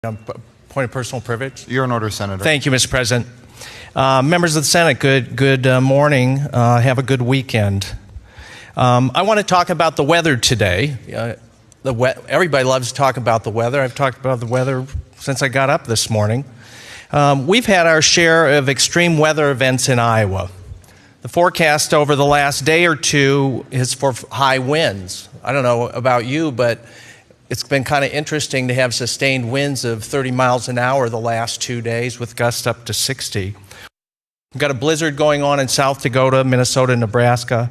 Point of personal privilege. You're in order, Senator. Thank you, Mr. President. Members of the Senate, good morning. Have a good weekend. I want to talk about the weather today. Everybody loves to talk about the weather. I've talked about the weather since I got up this morning. We've had our share of extreme weather events in Iowa. The forecast over the last day or two is for high winds. I don't know about you, but it's been kind of interesting to have sustained winds of 30 miles an hour the last 2 days with gusts up to 60. We've got a blizzard going on in South Dakota, Minnesota, Nebraska.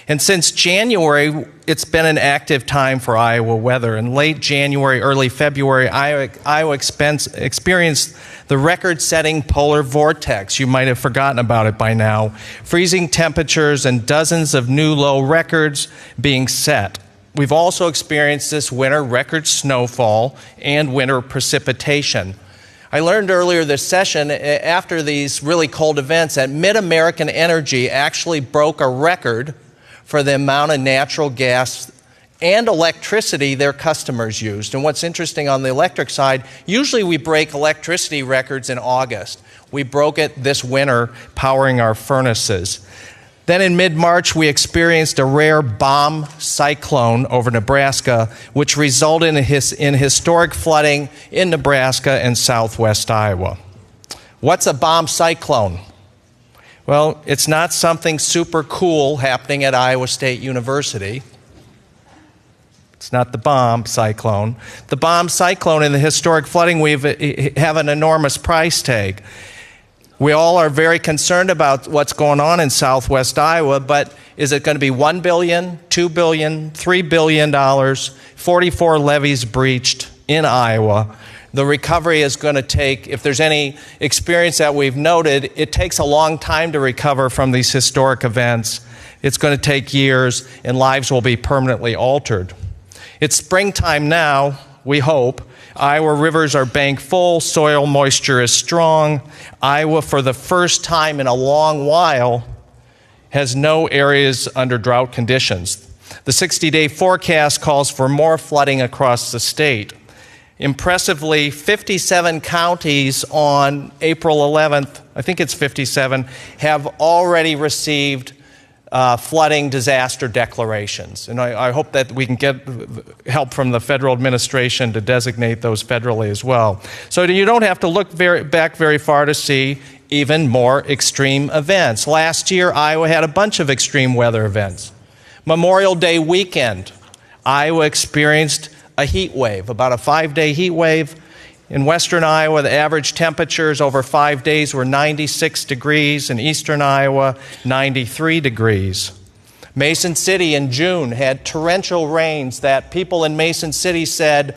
And since January, it's been an active time for Iowa weather. In late January, early February, Iowa experienced the record-setting polar vortex. You might have forgotten about it by now. Freezing temperatures and dozens of new low records being set. We've also experienced this winter record snowfall and winter precipitation. I learned earlier this session, after these really cold events, that Mid-American Energy actually broke a record for the amount of natural gas and electricity their customers used. And what's interesting on the electric side, usually we break electricity records in August. We broke it this winter powering our furnaces. Then in mid-March, we experienced a rare bomb cyclone over Nebraska, which resulted in historic flooding in Nebraska and southwest Iowa. What's a bomb cyclone? Well, it's not something super cool happening at Iowa State University. It's not the bomb cyclone. The bomb cyclone and the historic flooding have an enormous price tag. We all are very concerned about what's going on in southwest Iowa, but is it going to be $1 billion, $2 billion, $3 billion, 44 levees breached in Iowa? The recovery is going to take, if there's any experience that we've noted, it takes a long time to recover from these historic events. It's going to take years, and lives will be permanently altered. It's springtime now, we hope. Iowa rivers are bank full, soil moisture is strong. Iowa, for the first time in a long while, has no areas under drought conditions. The 60-day forecast calls for more flooding across the state. Impressively, 57 counties on April 11th, I think it's 57, have already received flooding disaster declarations. And I hope that we can get help from the federal administration to designate those federally as well. So you don't have to look back very far to see even more extreme events. Last year, Iowa had a bunch of extreme weather events. Memorial Day weekend, Iowa experienced a heat wave, about a 5-day heat wave. In western Iowa, the average temperatures over 5 days were 96 degrees. In eastern Iowa, 93 degrees. Mason City in June had torrential rains that people in Mason City said,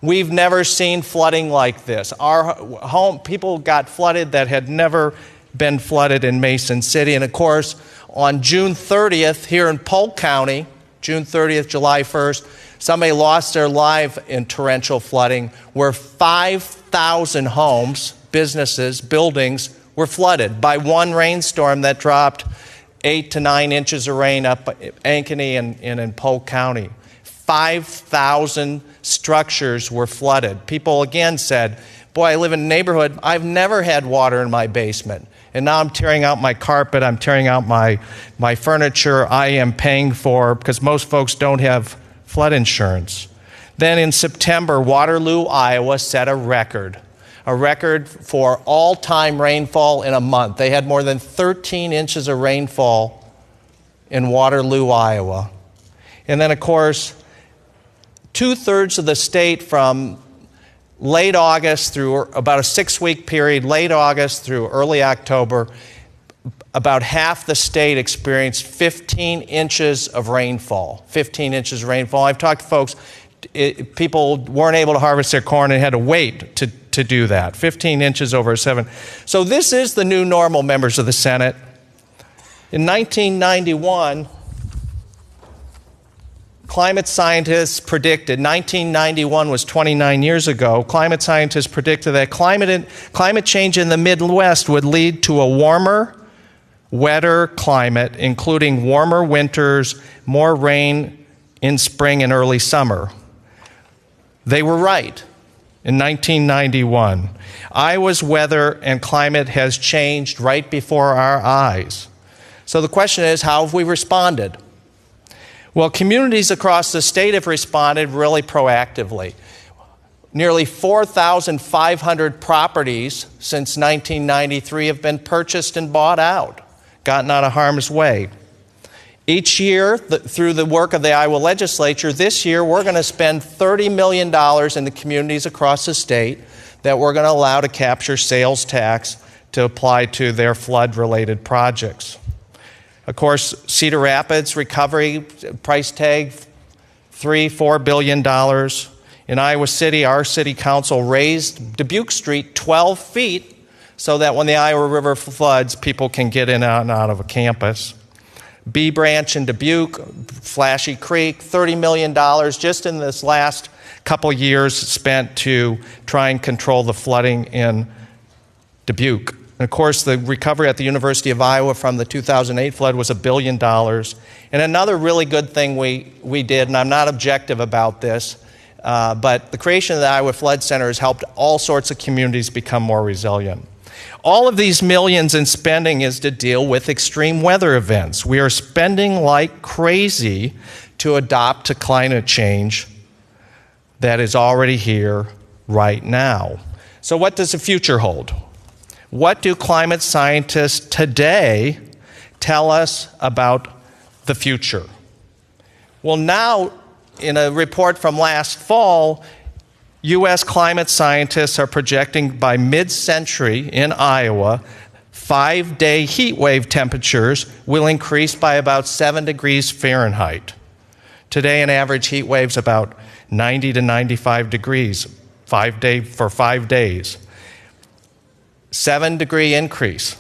we've never seen flooding like this. People got flooded that had never been flooded in Mason City. And of course, on June 30th, here in Polk County, June 30th, July 1st, somebody lost their life in torrential flooding where 5,000 homes, businesses, buildings were flooded by one rainstorm that dropped 8 to 9 inches of rain up Ankeny and in Polk County. 5,000 structures were flooded. People again said, boy, I live in a neighborhood, I've never had water in my basement. And now I'm tearing out my carpet, I'm tearing out my furniture I am paying for because most folks don't have flood insurance. Then in September, Waterloo, Iowa set a record for all-time rainfall in a month. They had more than 13 inches of rainfall in Waterloo, Iowa. And then, of course, 2/3 of the state from late August through about a 6-week period, late August through early October, about half the state experienced 15 inches of rainfall. 15 inches of rainfall. I've talked to folks, people weren't able to harvest their corn and had to wait to do that. 15 inches over 7. So this is the new normal, members of the Senate. In 1991, climate scientists predicted, 1991 was 29 years ago, climate scientists predicted that climate change in the Midwest would lead to a warmer, wetter climate, including warmer winters, more rain in spring and early summer. They were right. in 1991. Iowa's weather and climate has changed right before our eyes. So the question is, how have we responded? Well, communities across the state have responded really proactively. Nearly 4,500 properties since 1993 have been purchased and bought out, gotten out of harm's way. Each year, through the work of the Iowa legislature, this year we're going to spend $30 million in the communities across the state that we're going to allow to capture sales tax to apply to their flood-related projects. Of course, Cedar Rapids recovery price tag, $4 billion. In Iowa City, our city council raised Dubuque Street 12 feet so that when the Iowa River floods, people can get in and out of a campus. B Branch in Dubuque, Flashy Creek, $30 million just in this last couple years spent to try and control the flooding in Dubuque. And of course, the recovery at the University of Iowa from the 2008 flood was $1 billion. And another really good thing we did, and I'm not objective about this, but the creation of the Iowa Flood Center has helped all sorts of communities become more resilient. All of these millions in spending is to deal with extreme weather events. We are spending like crazy to adapt to climate change that is already here right now. So what does the future hold? What do climate scientists today tell us about the future? Well, now, in a report from last fall, U.S. climate scientists are projecting by mid-century in Iowa, 5-day heat wave temperatures will increase by about 7 degrees Fahrenheit. Today, an average heat wave is about 90 to 95 degrees for 5 days. 7-degree increase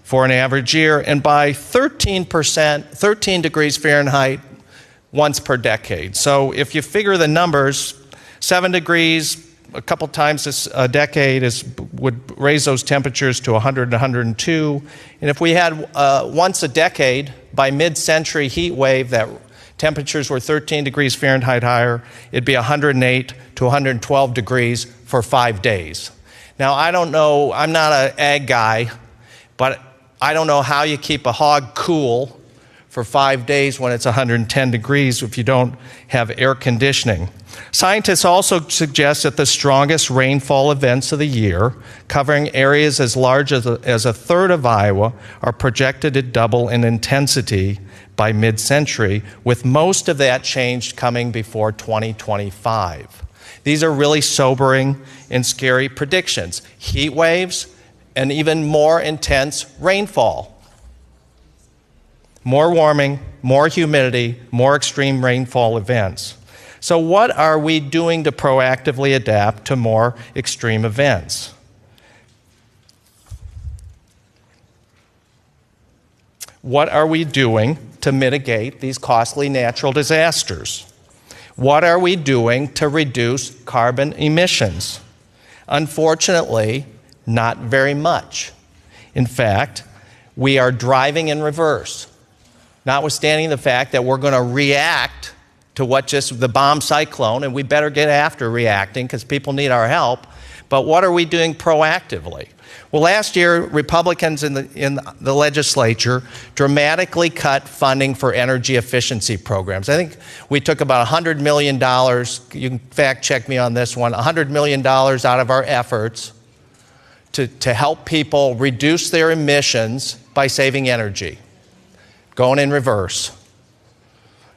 for an average year, and by 13 degrees Fahrenheit once per decade. So if you figure the numbers, 7 degrees a couple times a decade would raise those temperatures to 100 to 102. And if we had once a decade, by mid-century heat wave that temperatures were 13 degrees Fahrenheit higher, it'd be 108 to 112 degrees for 5 days. Now, I don't know, I'm not an ag guy, but I don't know how you keep a hog cool for 5 days when it's 110 degrees if you don't have air conditioning. Scientists also suggest that the strongest rainfall events of the year, covering areas as large as a third of Iowa, are projected to double in intensity by mid-century, with most of that change coming before 2025. These are really sobering and scary predictions. Heat waves and even more intense rainfall. More warming, more humidity, more extreme rainfall events. So what are we doing to proactively adapt to more extreme events? What are we doing to mitigate these costly natural disasters? What are we doing to reduce carbon emissions? Unfortunately, not very much. In fact, we are driving in reverse, notwithstanding the fact that we're going to react to what just the bomb cyclone, and we better get after reacting because people need our help. But what are we doing proactively? Well, last year, Republicans in the legislature dramatically cut funding for energy efficiency programs. I think we took about $100 million, you can fact check me on this one, $100 million out of our efforts to help people reduce their emissions by saving energy, going in reverse.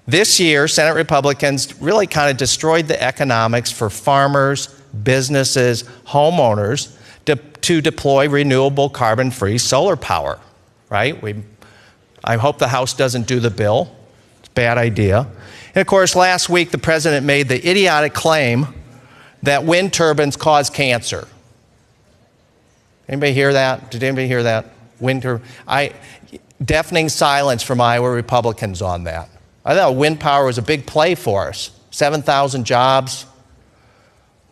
This year, Senate Republicans really kind of destroyed the economics for farmers, businesses, homeowners to deploy renewable carbon-free solar power, right? I hope the House doesn't do the bill. It's a bad idea. And of course, last week, the president made the idiotic claim that wind turbines cause cancer. Anybody hear that? Did anybody hear that? Deafening silence from Iowa Republicans on that. I thought wind power was a big play for us. 7,000 jobs.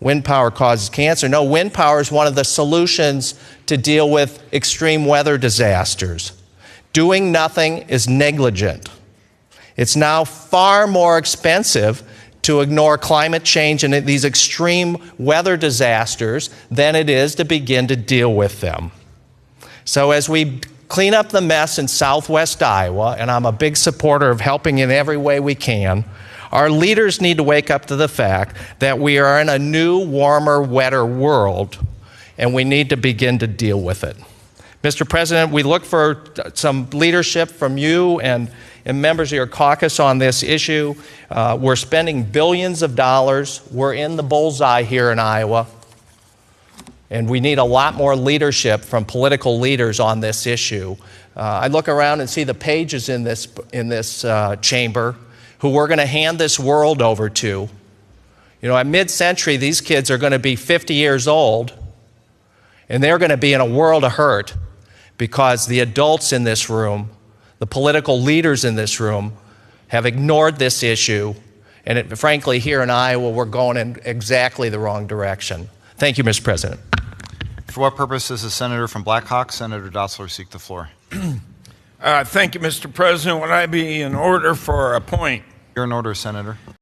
Wind power causes cancer. No, wind power is one of the solutions to deal with extreme weather disasters. Doing nothing is negligent. It's now far more expensive to ignore climate change and these extreme weather disasters than it is to begin to deal with them. So as we clean up the mess in southwest Iowa, and I'm a big supporter of helping in every way we can, our leaders need to wake up to the fact that we are in a new, warmer, wetter world, and we need to begin to deal with it. Mr. President, we look for some leadership from you and members of your caucus on this issue. We're spending billions of dollars. We're in the bullseye here in Iowa. And we need a lot more leadership from political leaders on this issue. I look around and see the pages in this chamber who we're going to hand this world over to. You know, at mid-century, these kids are going to be 50 years old, and they're going to be in a world of hurt because the adults in this room, the political leaders in this room, have ignored this issue. And frankly, here in Iowa, we're going in exactly the wrong direction. Thank you, Mr. President. For what purpose does the senator from Black Hawk, Senator Dotzler, seek the floor? Thank you, Mr. President. Would I be in order for a point? You're in order, Senator.